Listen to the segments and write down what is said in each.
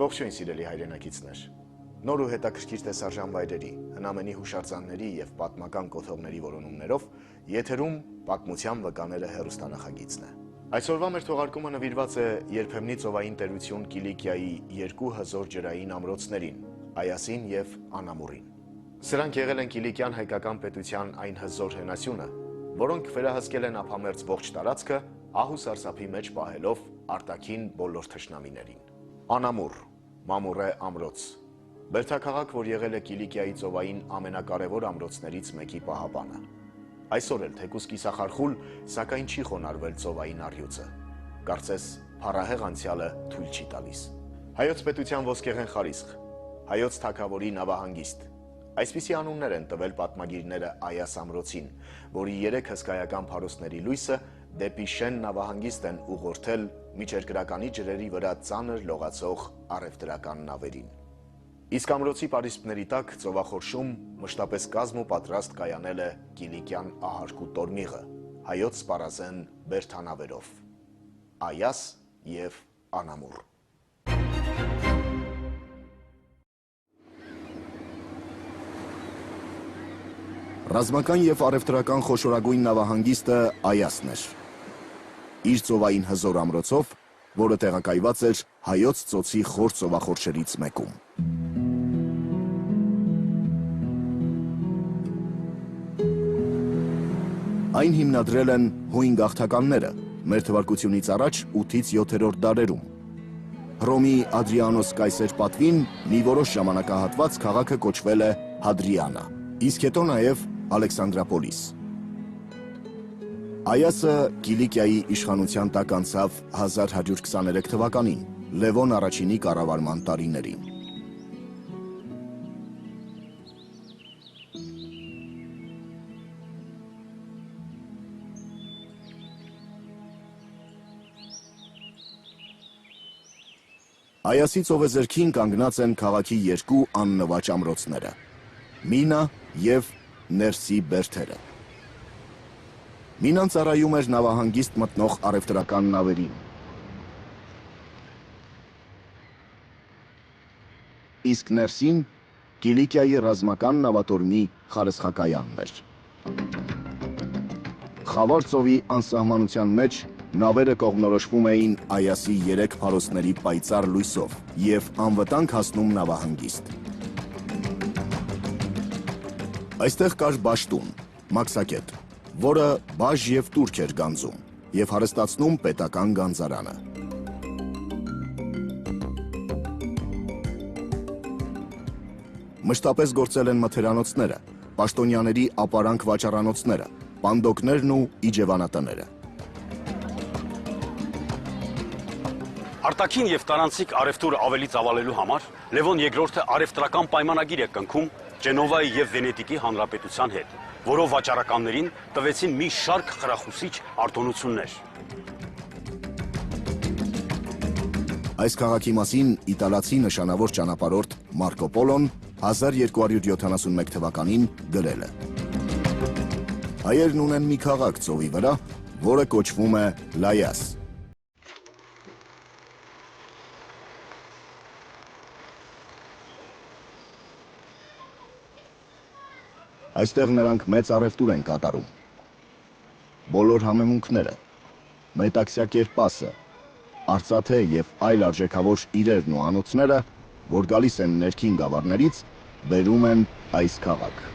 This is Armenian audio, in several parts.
Ողջույն սիրելի հայրենակիցներ։ Նոր ու հետաքրքիր տեսարժան վայրերի, հնամենի հուշարձանների եւ պատմական կոթողների որոնումներով եթերում պատմության վկաները հեռուստանախագիծն է։ Այսօրվա մեր թողարկումը նվիրված է երբեմնի ծովային տերություն Կիլիկիայի երկու հզոր ջրային ամրոցներին՝ Այասին եւ Անամուրին։ Սրանք եղել են Կիլիկյան հայկական պետության այն հզոր հենասյունը, որոնք վերահսկել են ափամերձ ողջ տարածքը, ահ ու սարսափի մեջ պահելով արտաքին բոլոր թշնամիներին։ Անամուր, Մամուրե ամրոց, բերդաքաղաք, որ եղել է Կիլիկիայի ծովային ամենակարևոր ամրոցներից մեկի պահապանը։ Այսօր էլ թեկուզ կիսախարխուլ, սակայն չի խոնարհվել ծովային առյուծը։ Կարծես փառահեղ անցյալը թույլ չի տալիս։ Հայոց պետության ոսկեղեն խարիսխ, հայոց թագավորի նավահանգիստ։ Այսպիսի անուններ են տվել պատմագիրները Այաս ամրոցին, որի 3 հսկայական փարոսների լույսը դեպի Շեն նավահանգիստ են ուղղորդել միջերկրականի ջրերի վրա ծանր լողացող առևտրական նավերին։ Իսկ ամրոցի պարիսպների տակ ծովախորշում մշտապես կազմ ու պատրաստ կայանել է Կիլիկյան ահարկու տորմիղը, հայոց սպառազեն բերդանավերով, Այաս եւ Անամուր։ Ռազմական եւ առևտրական խոշորագույն նավահանգիստը Այասն էր։ Իր ծովային հզոր ամրոցով, որը տեղակայված էր հայոց ծոցի խոր ծովախորշերից մեկում։ Այն հիմնադրել են հույն գաղթականները, մեր թվարկությունից առաջ 8-ից 7-րդ դարերում։ Հռոմի Ադրիանոս Կայսեր պատվին մի որոշ ժամանակահատված քաղաքը կոչվել է Հադրիանա, իսկ հետո նաև Ալեքսանդրապոլիս։ Այասը Կիլիկիայի իշխանության տակ անցավ 1123 թվականին, Լևոն առաջինի կառավարման տարիներին։ Այասի ծովեզերքին կանգնած են քաղաքի երկու աննվաճ ամրոցները՝ Մինա եւ Ներսի բերդերը։ Մինան ծառայում էր նավահանգիստ մտնող առևտրական նավերին։ Իսկ Ներսին Կիլիկիայի ռազմական նավատորմի խարսխակայանն էր։ Խավար ծովի անսահմանության մեջ նավերը կողմնորոշվում էին Այասի 3 փարոսների պայծառ լույսով եւ անվտանգ հասնում նավահանգիստ։ Այստեղ կար բաշտուն, մաքսակետ, որը բաժ եւ տուրք էր գանձում եւ հարստացնում պետական գանձարանը։ Մշտապես գործել են մթերանոցները, պաշտոնյաների ապարանք վաճառանոցները, պանդոկներն ու իջևանատները։ Արտաքին եւ տարանցիկ առևտուրը ավելի ծավալելու համար Լևոն II-ը առևտրական պայմանագիր է կնքում Ջենովայի եւ Վենետիկի հանրապետության հետ, որով վաճառականներին տվեցին մի շարք խրախուսիչ արտոնություններ։ Այս քաղաքի մասին իտալացի նշանավոր ճանապարհորդ Մարկո Պոլոն 1271 թվականին գրել է. Հայերն ունեն մի քաղաք ծովի վրա, որը կոչվում է Լայաս։ Այստեղ նրանք մեծ առևտուր են կատարում։ Բոլոր համեմունքները, մետաքսյակերպասը, արծաթե եւ այլ արժեքավոր իրերն ու անոթները, որ գալիս են ներքին գավառներից, բերում են այս քաղաք։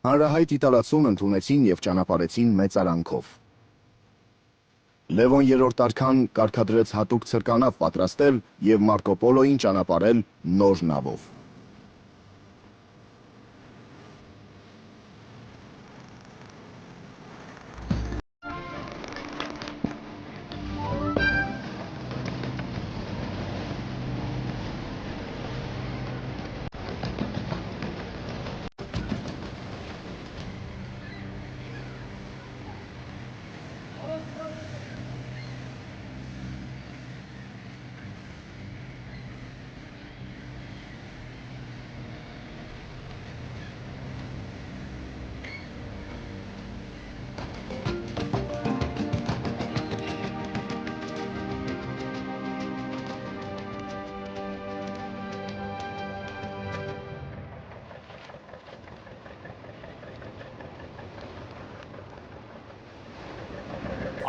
Հանրահայտ իտալացուն ընդունեցին եւ ճանապարհեցին մեծարանքով։ Լևոն III արքան կարգադրեց հատուկ ցրկանավ պատրաստել եւ Մարկո Պոլոյին ճանապարհել նոր նավով։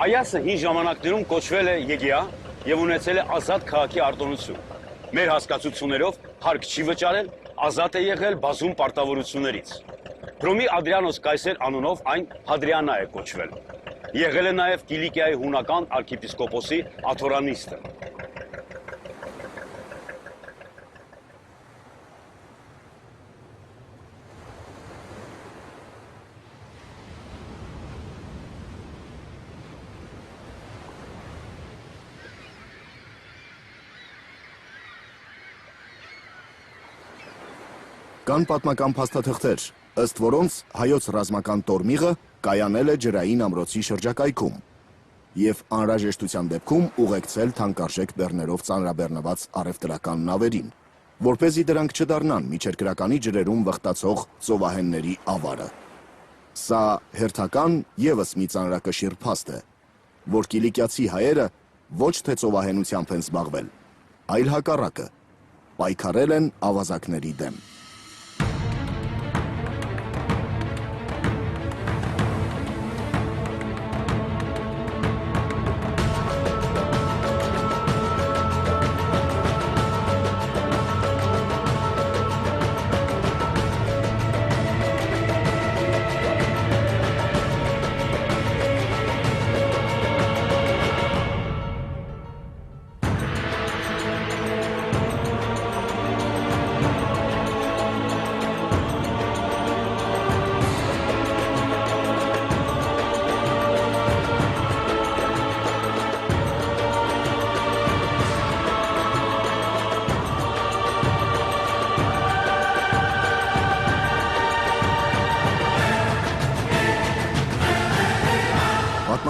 Այասը հին ժամանակներում կոչվել է Եգիա եւ ունեցել է ազատ քաղաքի արտոնություն։ Մեր հասկացություններով հարկ չի վճարել, ազատ է եղել բազում պարտավորություններից։ Հռոմի Ադրիանոս Կայսեր անունով այն Հադրիանա է կոչվել։ Եղել է նաև Կիլիկիայի հունական արքիեպիսկոպոսի աթորանիստը։ Կան պատմական փաստաթղթեր, ըստ որոնց հայոց ռազմական տորմիղը կայանել է ջրային ամրոցի շրջակայքում և անհրաժեշտության դեպքում ուղեկցել թանկարժեք բեռներով ծանրաբեռնված առևտրական նավերին, որպեսզի դրանք չդառնան միջերկրականի ջրերում վխտացող ծովահենների ավարը։ Սա հերթական ևս մի ծանրակշիռ փաստ է, որ կիլիկիացի հայերը ոչ թե ծովահենությամբ են զբաղվել, այլ հակառակը, պայքարել են ավազակների դեմ։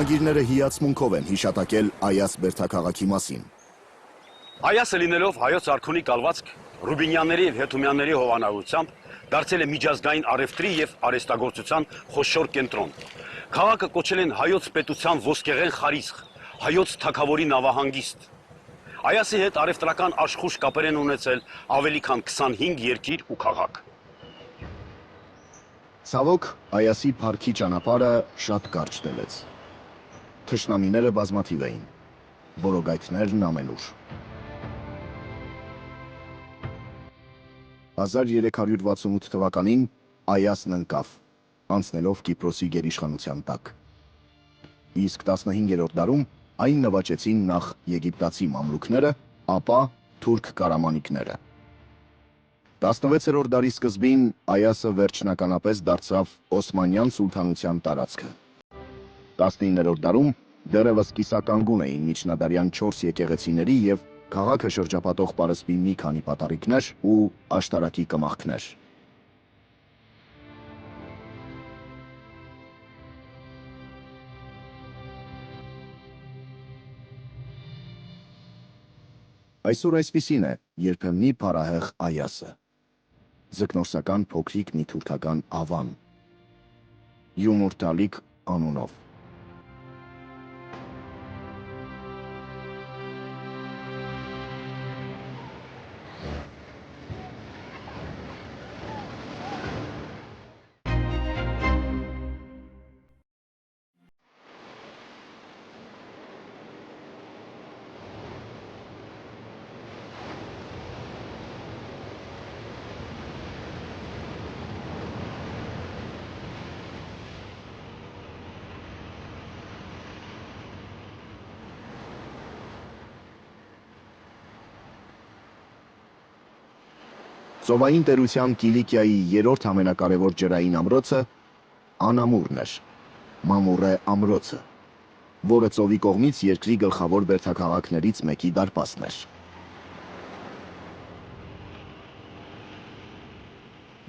Պատմագիրները հիացմունքով են հիշատակել Այաս բերդաքաղաքի մասին։ Այասը լինելով հայոց արքունի կալվածք Ռուբինյանների եւ Հեթումյանների հովանավորությամբ դարձել է միջազգային առևտրի եւ արհեստագործության խոշոր կենտրոն։ Քաղաքը կոչել են հայոց պետության ոսկեղեն խարիսխ, հայոց թագավորի նավահանգիստ։ Այասի հետ առևտրական աշխուժ կապեր են ունեցել ավելի քան 25 երկիր ու քաղաք։ Ցավոք, Այասի փառքի ճանապարհը շատ կարճ տևեց։ Թշնամիները բազմաթիվ էին, որոգայթներն ամենուր։ 1368 թվականին Այասն ընկավ, անցնելով Կիպրոսի գերիշխանության տակ։ Իսկ 15-րդ դարում այն նվաճեցին նախ եգիպտացի մամլուքները, ապա թուրք կարամանիկները։ 16-րդ դարի սկզբին Այասը վերջնականապես դարձավ Օսմանյան սուլթանության տարածքը։ 19-րդ դարում դեռևս կիսականգուն էին միջնադարյան 4 եկեղեցիների և քաղաքը շրջապատող պարսպի մի քանի պատառիկներ ու աշտարակի կմախքներ։ Այսօր այսպիսին է երբեմնի փառահեղ Այասը, ձկնորսական փոքրիկ մի թուրքական ավան, Յումուրտալիք անունով։ Ծովային տերության Կիլիկիայի երրորդ ամենակարևոր ջրային ամրոցը Անամուրն էր, Մամուրե ամրոցը, որը ծովի կողմից երկրի գլխավոր բերդաքաղաքներից մեկի դարպասն էր։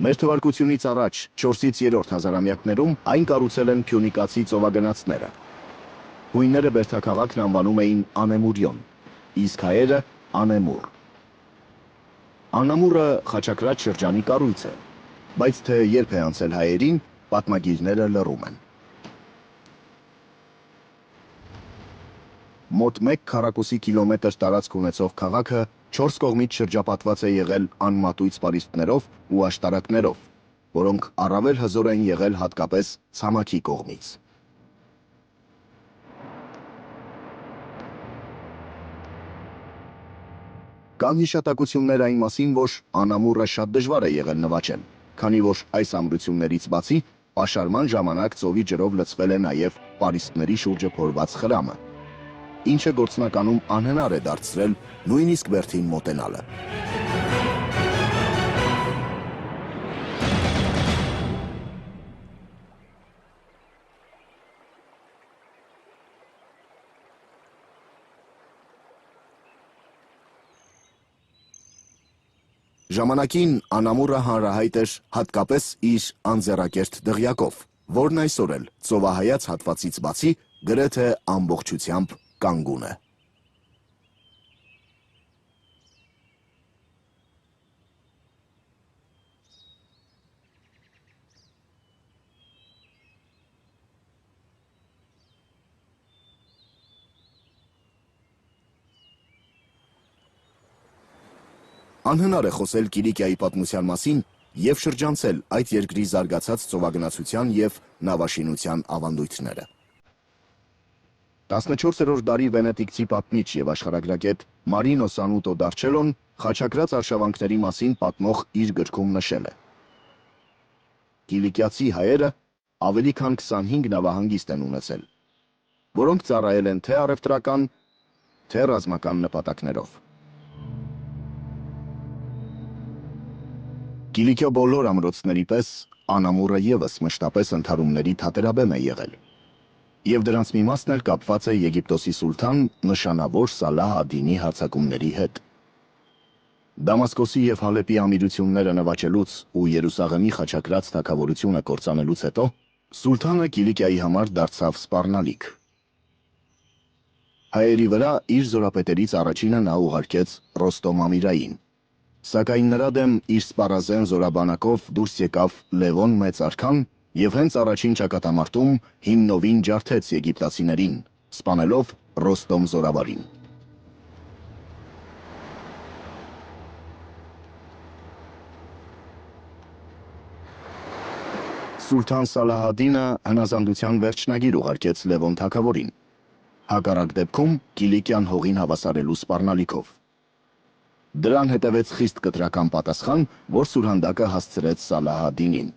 Մեր թվարկությունից առաջ 4-ից 3-րդ հազարամյակներում այն կառուցել են փյունիկացի ծովագնացները։ Հույները բերդաքաղաքն անվանում էին Անեմուրիոն, իսկ հայերը Անեմուր։ Անամուրը Խաչակրաց շրջանի կառույց է, բայց թե երբ է անցել հայերին, պատմագիրները լռում են։ Մոտ 1 քառակուսի կիլոմետր տարածք ունեցող քաղաքը 4 կողմից շրջապատված է եղել անմատույց պարիսպներով ու աշտարակներով, որոնք առավել հզոր են եղել հատկապես ցամաքի կողմից։ Կան հիշատակություններ այն մասին, որ անամուրը շատ դժվար է եղել նվաճել, քանի որ այս ամրություններից բացի պաշարման ժամանակ ծովի ջրով լցվել է նաև պարիսպների շուրջը փորված խրամը, ինչը գործնականում անհնար է դարձրել նույնիսկ բերդին մոտենալը։ Ժամանակին անամուրը հանրահայտ էր հատկապես իր անձեռակերտ դղյակով, որն այսօր էլ ծովահայաց հատվածից բացի գրեթե ամբողջությամբ կանգուն է։ Անհնար է խոսել Կիլիկիայի պատմության մասին և շրջանցել այդ երկրի զարգացած ծովագնացության և նավաշինության ավանդույթները։ 14-րդ դարի վենետիկցի պատմիչ և աշխարհագրագետ Մարինո Սանուտո Դարչելոն խաչակրաց արշավանքների մասին պատմող իր գրքում նշել է. Կիլիկիացի հայերը ավելի քան 25 նավահանգիստ են ունեցել, որոնք ծառայել են թե առևտրական, թե ռազմական նպատակներով։ Կիլիկիո բոլոր ամրոցների պես անամուրը ևս մշտապես ընդհարումների թատերաբեմ է եղել, և դրանց մի մասն էլ կապված է Եգիպտոսի սուլթան նշանավոր Սալահ ալ-Դինի հարձակումների հետ։ Դամասկոսի և Հալեպի ամիրությունները նվաճելուց ու Երուսաղեմի խաչակրաց թագավորությունը կործանելուց հետո սուլթանը Կիլիկիայի համար դարձավ սպառնալիք։ Հայերի վրա իր զորապետերից առաջինը նա ուղարկեց Ռոստոմ Ամիրային, սակայն նրա դեմ իր սպառազեն զորաբանակով դուրս եկավ Լևոն Մեծ արքան և հենց առաջին ճակատամարտում հիմնովին ջարդեց եգիպտացիներին, սպանելով Ռոստոմ զորավարին։ Սուլթան Սալահ ալ-Դինը հնազանդության վերջնագիր ուղարկեց Լևոն թագավորին, հակառակ դեպքում Կիլիկիան հողին հավասարելու սպառնալիքով։ Դրան հետևեց խիստ կտրական պատասխան, որ սուրհանդակը հասցրեց Սալահ ալ-Դինին։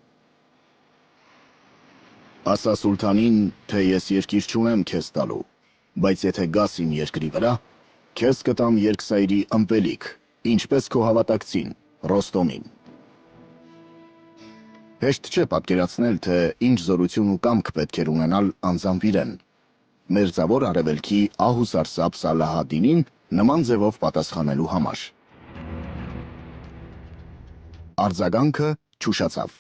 Ասա սուլթանին, թե ես երկիր չունեմ քեզ տալու, բայց եթե գաս իմ երկրի վրա, քեզ կտամ երկսայրի ըմպելիք, ինչպես քո հավատակցին, Ռոստոմին։ Հեշտ չէ պատկերացնել, թե ինչ զորություն ու կամք պետք էր ունենալ անձամբ իրեն, մերձավոր արևելքի ահ ու սարսափ Սալահ ալ-Դինին նման ձևով պատասխանելու համար։ Արձագանքը չուշացավ։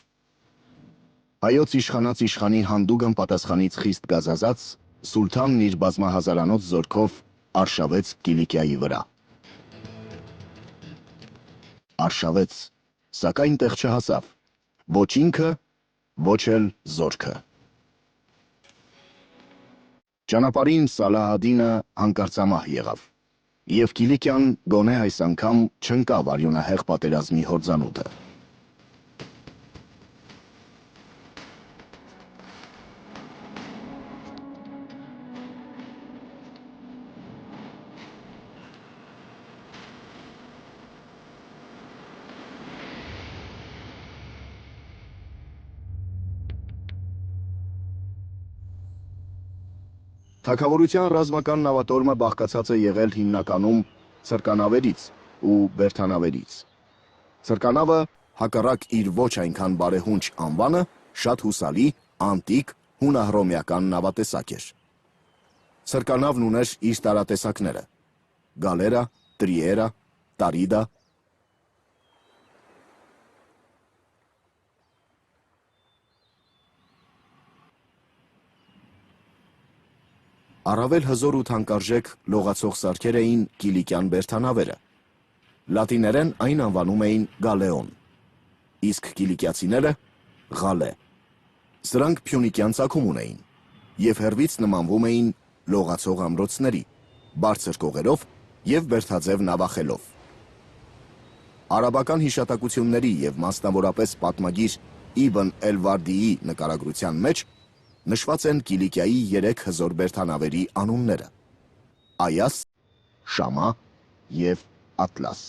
Հայոց իշխանած իշխանի հանդուգն պատասխանից խիստ գազազած, սուլթանն իր բազմահազարանոց զորքով արշավեց Կիլիկիայի վրա։ Արշավեց, սակայն տեղ չհասավ, ոչ ինքը, ոչ էլ զորքը։ Ճանապարհին Սալահ ալ-Դինը հանկարծամահ եղավ, և Կիլիկիան գոնե այս անգամ չընկավ արյունահեղ պատերազմի հորձանուտը։ Թագավորության ռազմական նավատորմը բաղկացած է եղել հիմնականում ցրկանավերից ու բերդանավերից։ Ցրկանավը, հակառակ իր ոչ այնքան բարեհունչ անվանը, շատ հուսալի, անտիկ, հունահռոմեական նավատեսակ էր։ Ցրկանավն ուներ իր տարատեսակները՝ գալերա, տրիերա, տարիդա։ Առավել հզոր ու թանկարժեք լողացող սարքեր էին կիլիկյան բերդանավերը։ Լատիներեն այն անվանում էին գալեոն, իսկ կիլիկիացիները՝ ղալե։ Սրանք փյունիկյան ծագում ունեին և հեռվից նմանվում էին լողացող ամրոցների, բարձր կողերով և բերդաձև նավախելով։ Արաբական հիշատակությունների և մասնավորապես պատմագիր Իբն էլ-Վարդիի նկարագրության մեջ նշված են Կիլիկիայի 3 հզոր բերդանավերի անունները՝ Այաս, Շամա և Ատլաս։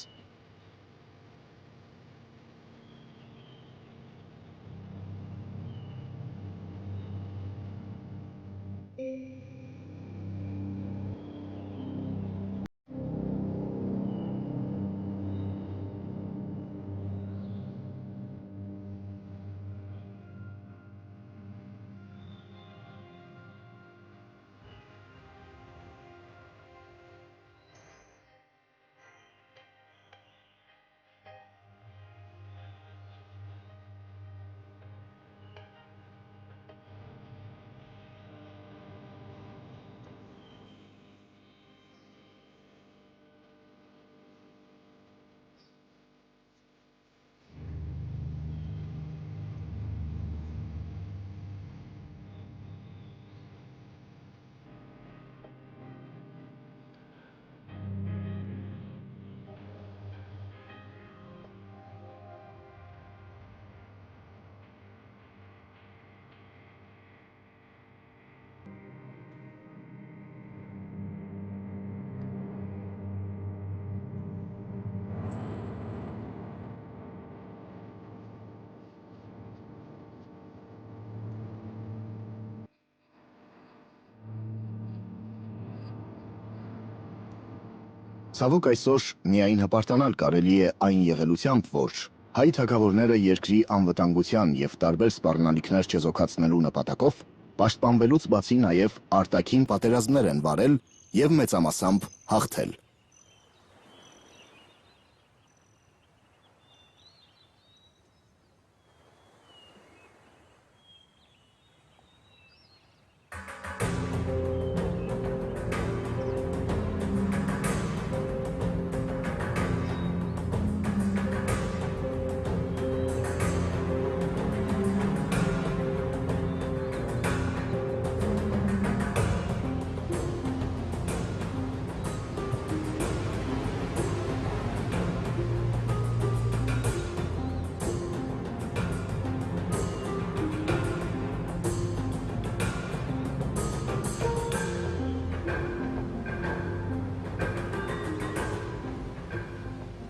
Ցավոք այսօր միայն հպարտանալ կարելի է այն եղելությամբ, որ հայ թագավորները երկրի անվտանգության և տարբեր սպառնալիքներ չեզոքացնելու նպատակով պաշտպանվելուց բացի նաև արտաքին պատերազմներ են վարել և մեծամասամբ հաղթել։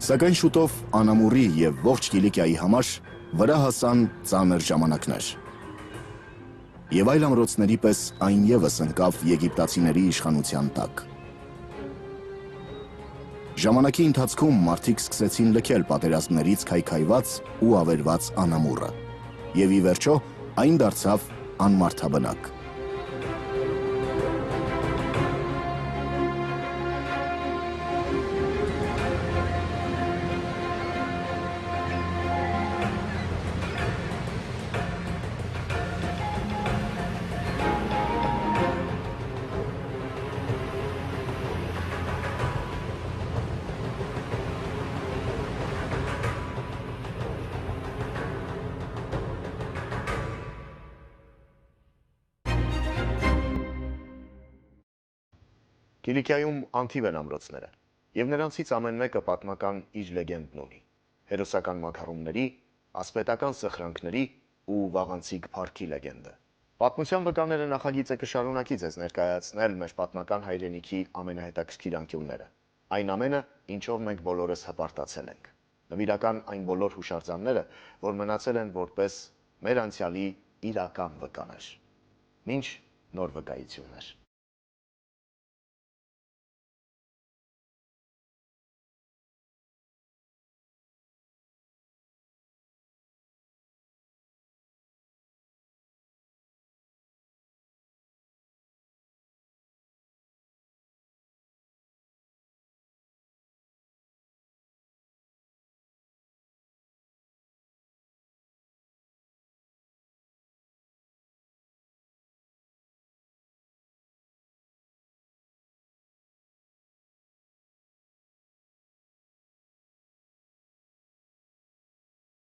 Սակայն շուտով Անամուրի և ողջ Կիլիկիայի համար վրա հասան ծանր ժամանակներ։ Եվ այլ ամրոցների պես այն ևս ընկավ եգիպտացիների իշխանության տակ։ Ժամանակի ընթացքում մարդիկ սկսեցին լքել պատերազմներից քայքայված ու ավերված Անամուրը, և ի վերջո այն դարձավ անմարդաբնակ։ Կիլիկիայում անթիվ են ամրոցները, և նրանցից ամեն մեկը պատմական իր լեգենդն ունի, հերոսական մաքարումների, ասպետական սխրանքների ու վաղանցիկ փառքի լեգենդը։ Պատմության վկաները նախագիծը կշարունակի ձեզ ներկայացնել մեր պատմական հայրենիքի ամենահետաքրքիր անկյունները, այն ամենը, ինչով մենք բոլորս հպարտացել ենք, նվիրական այն բոլոր հուշարձանները, որ մնացել են որպես մեր անցյալի իրական վկաներ։ Մինչ նոր վկայություններ։